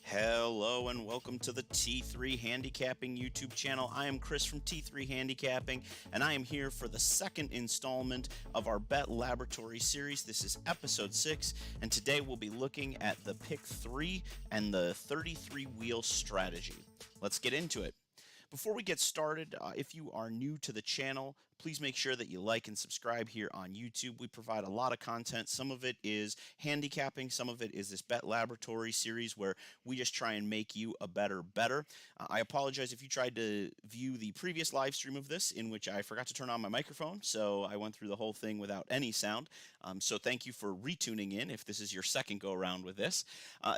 Hello and welcome to the T3 Handicapping YouTube channel. I am Chris from T3 Handicapping, and I am here for the second installment of our Bet Laboratory series. This is episode 6, and today we'll be looking at the pick 3 and the 33 wheel strategy. Let's get into it. Before we get started, if you are new to the channel, please make sure that you like and subscribe here on YouTube. We provide a lot of content. Some of it is handicapping. Some of it is this Bet Laboratory series where we just try and make you a better bettor. I apologize if you tried to view the previous live stream of this, in which I forgot to turn on my microphone, so I went through the whole thing without any sound. So thank you for retuning in if this is your second go around with this.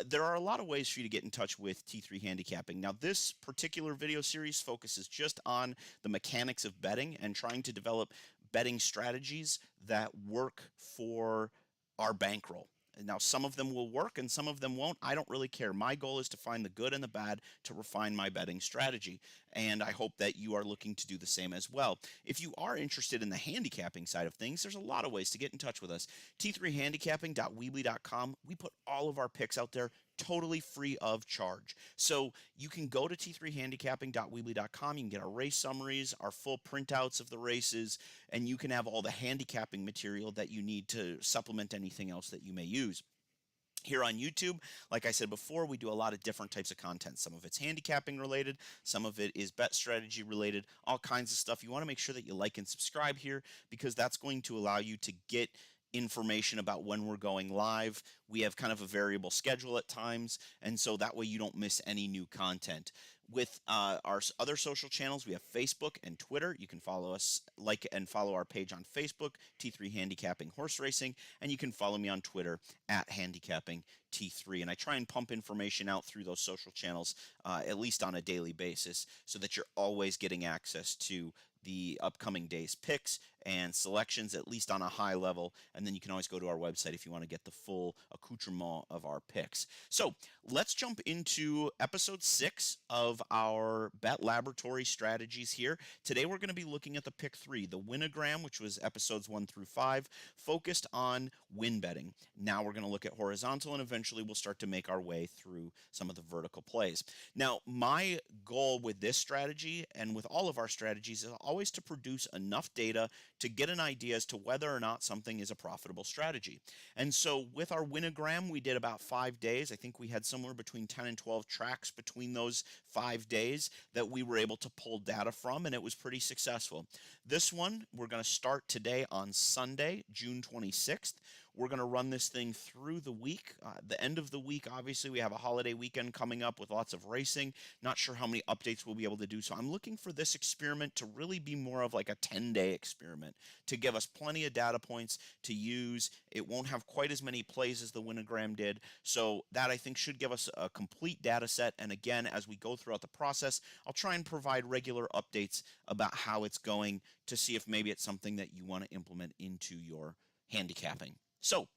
There are a lot of ways for you to get in touch with T3 Handicapping. Now, this particular video series focuses just on the mechanics of betting and trying to develop betting strategies that work for our bankroll. Now, some of them will work and some of them won't. I don't really care. My goal is to find the good and the bad to refine my betting strategy, and I hope that you are looking to do the same as well. If you are interested in the handicapping side of things, there's a lot of ways to get in touch with us. T3handicapping.weebly.com. We put all of our picks out there totally free of charge. So you can go to t3handicapping.weebly.com. You can get our race summaries, our full printouts of the races, and you can have all the handicapping material that you need to supplement anything else that you may use. Here on YouTube, like I said before, we do a lot of different types of content. Some of it's handicapping related, some of it is bet strategy related, all kinds of stuff. You want to make sure that you like and subscribe here because that's going to allow you to get information about when we're going live. We have kind of a variable schedule at times, and so that way you don't miss any new content. With our other social channels, we have Facebook and Twitter. You can follow us, like and follow our page on Facebook, T3 Handicapping Horse Racing, and you can follow me on Twitter at Handicapping T3. And I try and pump information out through those social channels at least on a daily basis so that you're always getting access to the upcoming day's picks and selections, at least on a high level, and then you can always go to our website if you want to get the full accoutrement of our picks. So let's jump into episode 6 of our Bet Laboratory strategies here. Today we're going to be looking at the pick 3, the winogram, which was episodes 1 through 5, focused on win betting. Now we're going to look at horizontal, and eventually we'll start to make our way through some of the vertical plays. Now, my goal with this strategy and with all of our strategies is always to produce enough data to get an idea as to whether or not something is a profitable strategy. And so with our winogram, we did about 5 days. I think we had somewhere between 10 and 12 tracks between those 5 days that we were able to pull data from, and it was pretty successful. This one, we're going to start today on Sunday, June 26th. We're going to run this thing through the week. The end of the week, obviously, we have a holiday weekend coming up with lots of racing. Not sure how many updates we'll be able to do, so I'm looking for this experiment to really be more of like a 10-day experiment to give us plenty of data points to use. It won't have quite as many plays as the winogram did, so that I think should give us a complete data set. And again, as we go throughout the process, I'll try and provide regular updates about how it's going to see if maybe it's something that you want to implement into your handicapping. So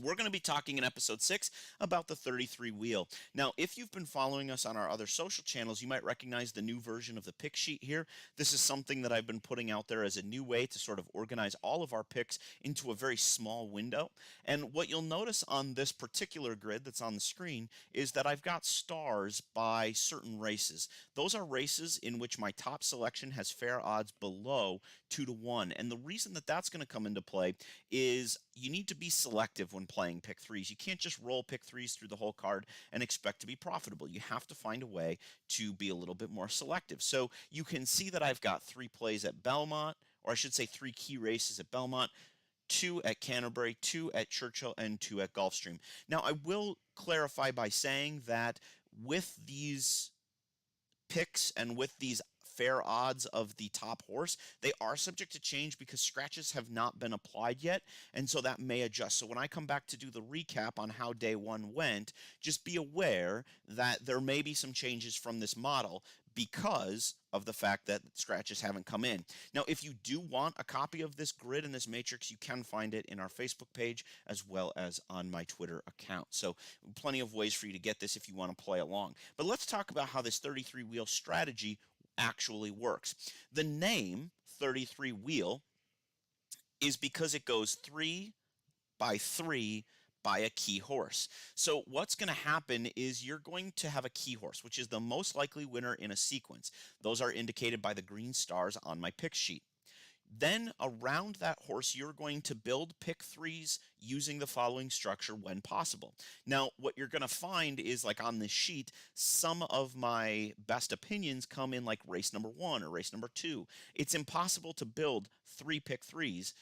we're going to be talking in episode 6 about the 33 wheel. Now, if you've been following us on our other social channels, you might recognize the new version of the pick sheet here. This is something that I've been putting out there as a new way to sort of organize all of our picks into a very small window. And what you'll notice on this particular grid that's on the screen is that I've got stars by certain races. Those are races in which my top selection has fair odds below 2 to 1. And the reason that that's going to come into play is you need to be selective when playing pick 3s. You can't just roll pick 3s through the whole card and expect to be profitable. You have to find a way to be a little bit more selective. So you can see that I've got 3 plays at Belmont, or I should say 3 key races at Belmont, 2 at Canterbury, 2 at Churchill, and 2 at Gulfstream. Now, I will clarify by saying that with these picks and with these fair odds of the top horse, they are subject to change because scratches have not been applied yet, and so that may adjust. So when I come back to do the recap on how day 1 went, just be aware that there may be some changes from this model because of the fact that scratches haven't come in. Now, if you do want a copy of this grid and this matrix, you can find it in our Facebook page as well as on my Twitter account. So plenty of ways for you to get this if you want to play along. But let's talk about how this 33 wheel strategy actually works. The name 33 wheel is because it goes 3 by 3 by a key horse. So what's going to happen is you're going to have a key horse, which is the most likely winner in a sequence. Those are indicated by the green stars on my pick sheet. Then around that horse, you're going to build pick threes using the following structure when possible. Now, what you're going to find is, like on this sheet, some of my best opinions come in like race number 1 or race number 2. It's impossible to build 3 pick threes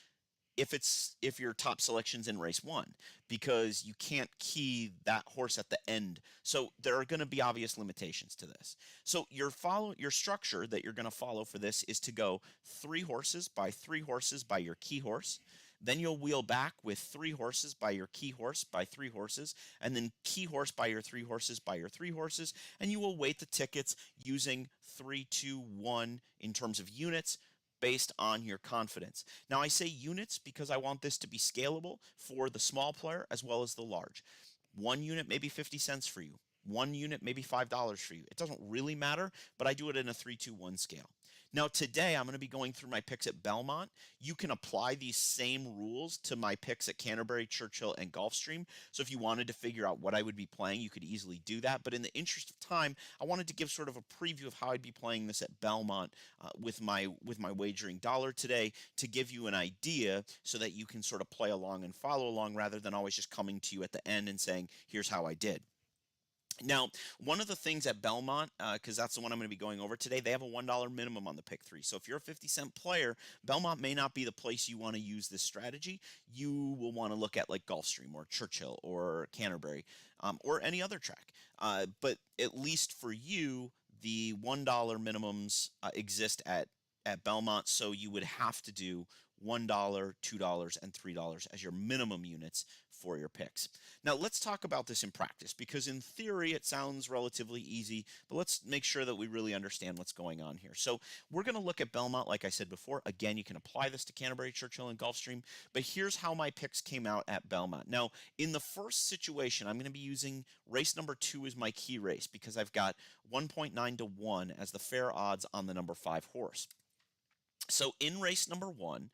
if your top selection's in race 1, because you can't key that horse at the end. So there are going to be obvious limitations to this. So your structure that you're going to follow for this is to go 3 horses by your key horse. Then you'll wheel back with 3 horses by your key horse by 3 horses, and then key horse by your 3 horses by your 3 horses, and you will weight the tickets using 3, 2, 1 in terms of units, based on your confidence. Now, I say units because I want this to be scalable for the small player as well as the large. 1 unit may be 50 cents for you. 1 unit may be $5 for you. It doesn't really matter, but I do it in a 3-2-1 scale. Now, today I'm going to be going through my picks at Belmont. You can apply these same rules to my picks at Canterbury, Churchill, and Gulfstream. So if you wanted to figure out what I would be playing, you could easily do that. But in the interest of time, I wanted to give sort of a preview of how I'd be playing this at Belmont with my wagering dollar today, to give you an idea so that you can sort of play along and follow along, rather than always just coming to you at the end and saying, here's how I did. Now, one of the things at Belmont, because that's the one I'm going to be going over today, they have a $1 minimum on the pick three. So if you're a 50-cent player, Belmont may not be the place you want to use this strategy. You will want to look at like Gulfstream or Churchill or Canterbury, or any other track. But at least for you, the $1 minimums exist at Belmont, so you would have to do $1, $2, and $3 as your minimum units for your picks. Now, let's talk about this in practice, because in theory it sounds relatively easy, but let's make sure that we really understand what's going on here. So we're going to look at Belmont, like I said before. Again, you can apply this to Canterbury, Churchill, and Gulfstream, but here's how my picks came out at Belmont. Now, in the first situation, I'm going to be using race number 2 as my key race, because I've got 1.9 to 1 as the fair odds on the number 5 horse. So in race number 1,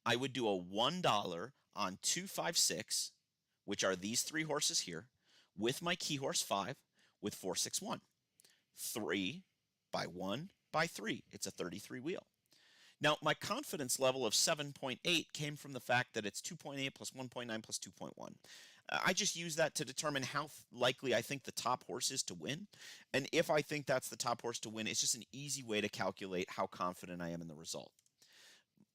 I would do a $1 on 2, 5, 6, which are these 3 horses here, with my key horse 5, with 4, 6, 1. 3 by 1 by 3. It's a 33 wheel. Now, my confidence level of 7.8 came from the fact that it's 2.8 plus 1.9 plus 2.1. I just use that to determine how likely I think the top horse is to win. And if I think that's the top horse to win, it's just an easy way to calculate how confident I am in the result.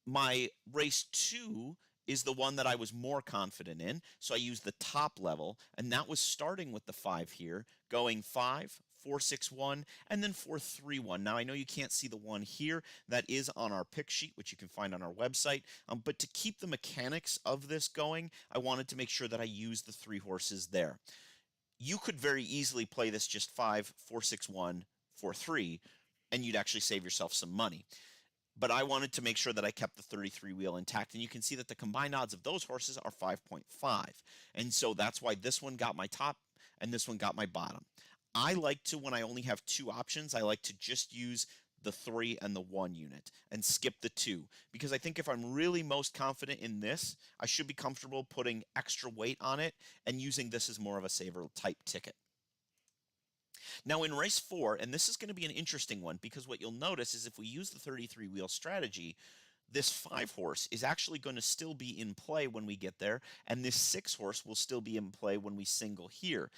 My race 2 is the one that I was more confident in, so I used the top level, and that was starting with the 5 here, going 5, 4, 6, 1, and then 4, 3, 1. Now, I know you can't see the 1 here. That is on our pick sheet, which you can find on our website. But to keep the mechanics of this going, I wanted to make sure that I used the 3 horses there. You could very easily play this just 5, 4, 6, 1, 4, 3, and you'd actually save yourself some money. But I wanted to make sure that I kept the 33 wheel intact, and you can see that the combined odds of those horses are 5.5. And so that's why this one got my top and this one got my bottom. I like to, when I only have 2 options, I like to just use the 3 and the 1 unit and skip the 2, because I think if I'm really most confident in this, I should be comfortable putting extra weight on it and using this as more of a saver type ticket. Now in race 4, and this is going to be an interesting one, because what you'll notice is if we use the 33 wheel strategy, this 5 horse is actually going to still be in play when we get there, and this 6 horse will still be in play when we single here.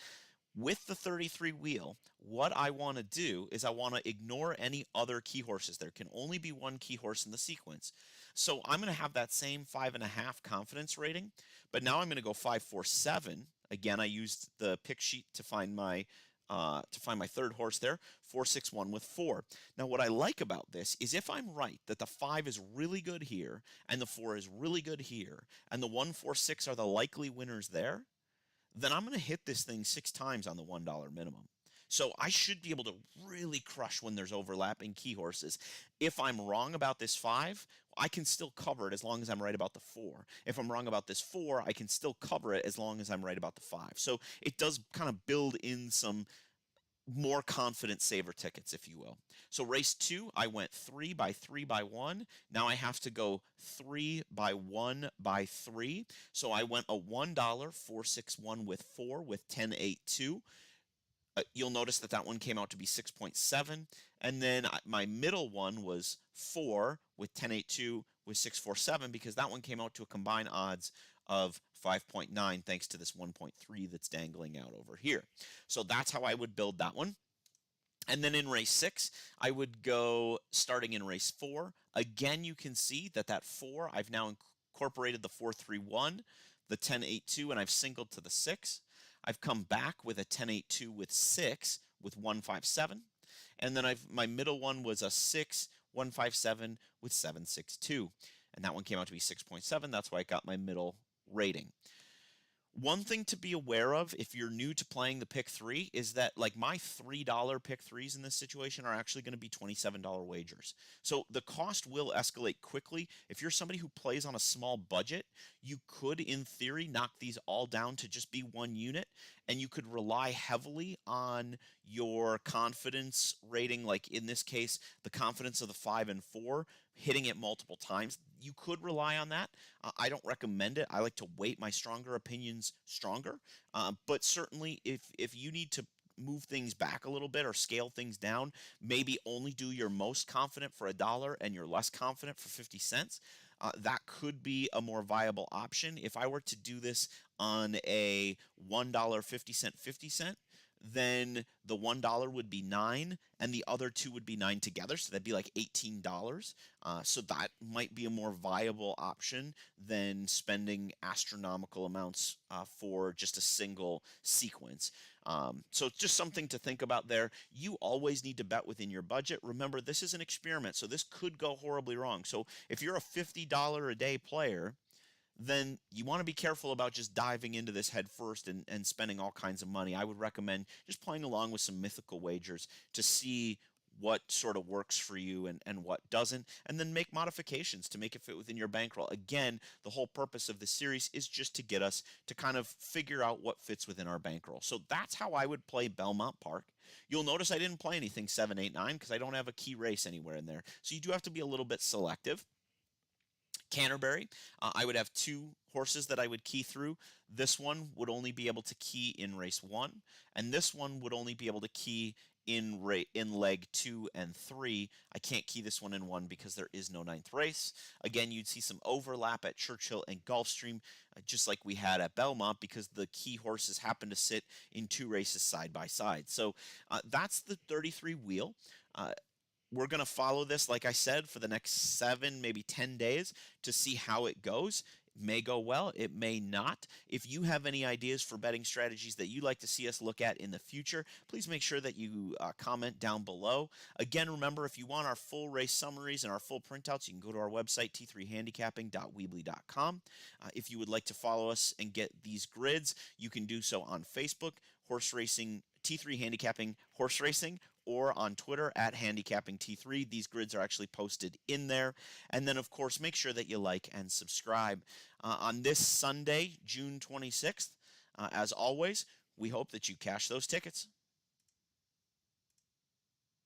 With the 33 wheel, what I want to do is I want to ignore any other key horses. There can only be 1 key horse in the sequence. So I'm going to have that same 5.5 confidence rating, but now I'm going to go 5, 4, 7. Again, I used the pick sheet to find my 3rd horse there, 4, 6, 1 with 4. Now, what I like about this is if I'm right that the 5 is really good here, and the 4 is really good here, and the 1, 4, 6 are the likely winners there, then I'm going to hit this thing 6 times on the $1 minimum. So I should be able to really crush when there's overlapping key horses. If I'm wrong about this 5, I can still cover it as long as I'm right about the 4. If I'm wrong about this 4, I can still cover it as long as I'm right about the 5. So it does kind of build in some more confident saver tickets, if you will. So race 2, I went 3 by 3 by 1. Now I have to go 3 by 1 by 3. So I went a $1 461 with 4 with 1082. You'll notice that that one came out to be 6.7. And then my middle one was 4 with 1082 with 647 because that one came out to a combined odds of 5.9 thanks to this 1.3 that's dangling out over here. So that's how I would build that one. And then in race 6, I would go starting in race 4. Again, you can see that that 4, I've now incorporated the 431, the 1082, and I've singled to the 6. I've come back with a 1082 with 6 with 157. And then my middle one was a 6, 157 with 762. And that one came out to be 6.7. That's why I got my middle rating. One thing to be aware of if you're new to playing the pick 3 is that like my $3 pick 3s in this situation are actually going to be $27 wagers. So the cost will escalate quickly. If you're somebody who plays on a small budget, you could in theory knock these all down to just be one unit, and you could rely heavily on your confidence rating, like in this case the confidence of the 5 and 4 hitting it multiple times. You could rely on that. I don't recommend it. I like to weight my stronger opinions stronger. But certainly if you need to move things back a little bit or scale things down, maybe only do your most confident for $1 and your less confident for 50 cents. That could be a more viable option. If I were to do this on a $1 50 cent, then the $1 would be 9 and the other two would be 9 together, so that'd be like $18. So that might be a more viable option than spending astronomical amounts for just a single sequence. So it's just something to think about there. You always need to bet within your budget. Remember, this is an experiment, so this could go horribly wrong. So if you're a $50 a day player, then you want to be careful about just diving into this head first and spending all kinds of money. I would recommend just playing along with some mythical wagers to see what sort of works for you and what doesn't, and then make modifications to make it fit within your bankroll. Again, the whole purpose of this series is just to get us to kind of figure out what fits within our bankroll. So that's how I would play Belmont Park. You'll notice I didn't play anything 7, 8, 9 because I don't have a key race anywhere in there. So you do have to be a little bit selective. Canterbury, I would have 2 horses that I would key through. This one would only be able to key in race 1, and this one would only be able to key in leg 2 and 3. I can't key this one in 1 because there is no 9th race. Again, you'd see some overlap at Churchill and Gulfstream, just like we had at Belmont, because the key horses happen to sit in 2 races side by side. So that's the 33 wheel. We're going to follow this, like I said, for the next 7, maybe 10 days to see how it goes. It may go well, it may not. If you have any ideas for betting strategies that you'd like to see us look at in the future, please make sure that you comment down below. Again, remember, if you want our full race summaries and our full printouts, you can go to our website, t3handicapping.weebly.com. If you would like to follow us and get these grids, you can do so on Facebook, Horse Racing, T3 Handicapping Horse Racing, or on Twitter at HandicappingT3. These grids are actually posted in there. And then, of course, make sure that you like and subscribe. On this Sunday, June 26th, as always, we hope that you cash those tickets.